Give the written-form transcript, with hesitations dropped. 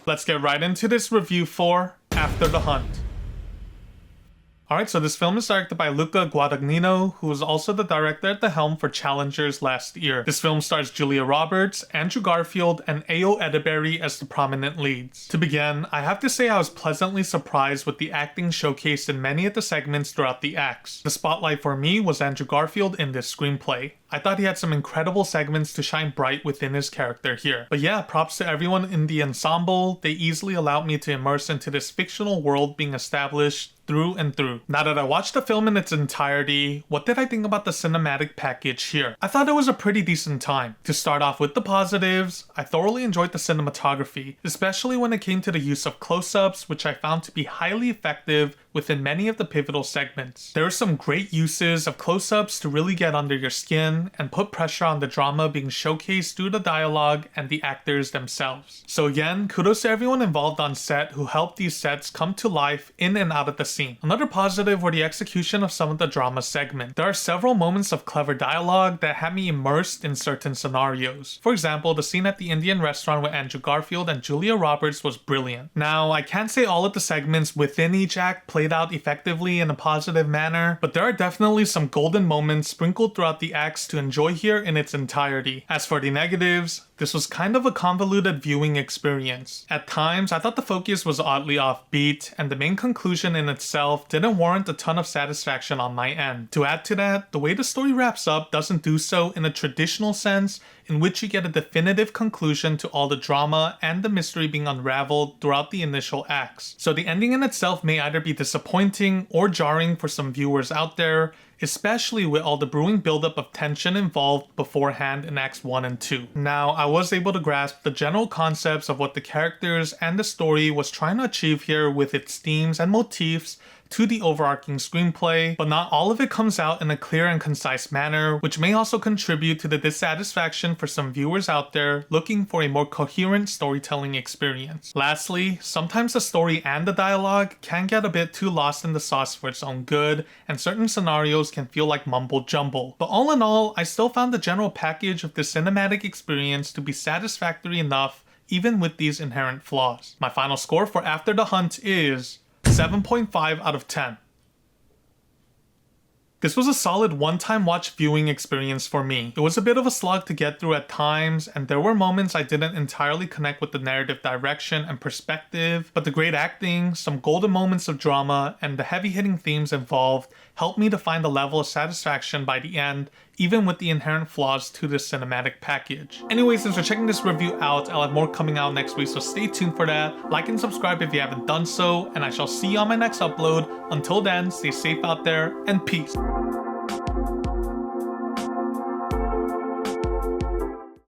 Let's get right into this review for After the Hunt. Alright, so this film is directed by Luca Guadagnino, who was also the director at the helm for Challengers last year. This film stars Julia Roberts, Andrew Garfield, and Ayo Edebiri as the prominent leads. To begin, I have to say I was pleasantly surprised with the acting showcased in many of the segments throughout the acts. The spotlight for me was Andrew Garfield in this screenplay. I thought he had some incredible segments to shine bright within his character here. But yeah, props to everyone in the ensemble. They easily allowed me to immerse into this fictional world being established through and through. Now that I watched the film in its entirety, what did I think about the cinematic package here? I thought it was a pretty decent time. To start off with the positives, I thoroughly enjoyed the cinematography, especially when it came to the use of close-ups, which I found to be highly effective within many of the pivotal segments. There are some great uses of close-ups to really get under your skin and put pressure on the drama being showcased through the dialogue and the actors themselves. So again, kudos to everyone involved on set who helped these sets come to life in and out of the scene. Another positive were the execution of some of the drama segment. There are several moments of clever dialogue that had me immersed in certain scenarios. For example, the scene at the Indian restaurant with Andrew Garfield and Julia Roberts was brilliant. Now, I can't say all of the segments within each act played out effectively in a positive manner, but there are definitely some golden moments sprinkled throughout the acts to enjoy here in its entirety. As for the negatives, this was kind of a convoluted viewing experience. At times, I thought the focus was oddly offbeat, and the main conclusion in itself didn't warrant a ton of satisfaction on my end. To add to that, the way the story wraps up doesn't do so in a traditional sense, in which you get a definitive conclusion to all the drama and the mystery being unraveled throughout the initial acts. So the ending in itself may either be disappointing or jarring for some viewers out there, especially with all the brewing buildup of tension involved beforehand in Acts 1 and 2. Now, I was able to grasp the general concepts of what the characters and the story was trying to achieve here with its themes and motifs to the overarching screenplay, but not all of it comes out in a clear and concise manner, which may also contribute to the dissatisfaction for some viewers out there looking for a more coherent storytelling experience. Lastly, sometimes the story and the dialogue can get a bit too lost in the sauce for its own good, and certain scenarios can feel like mumble jumble. But all in all, I still found the general package of the cinematic experience to be satisfactory enough, even with these inherent flaws. My final score for After the Hunt is 7.5 out of 10. This was a solid one-time watch viewing experience for me. It was a bit of a slog to get through at times, and there were moments I didn't entirely connect with the narrative direction and perspective, but the great acting, some golden moments of drama, and the heavy-hitting themes involved helped me to find a level of satisfaction by the end, even with the inherent flaws to this cinematic package. Anyways, since we're checking this review out, I'll have more coming out next week, so stay tuned for that. Like and subscribe if you haven't done so, and I shall see you on my next upload. Until then, stay safe out there, and peace.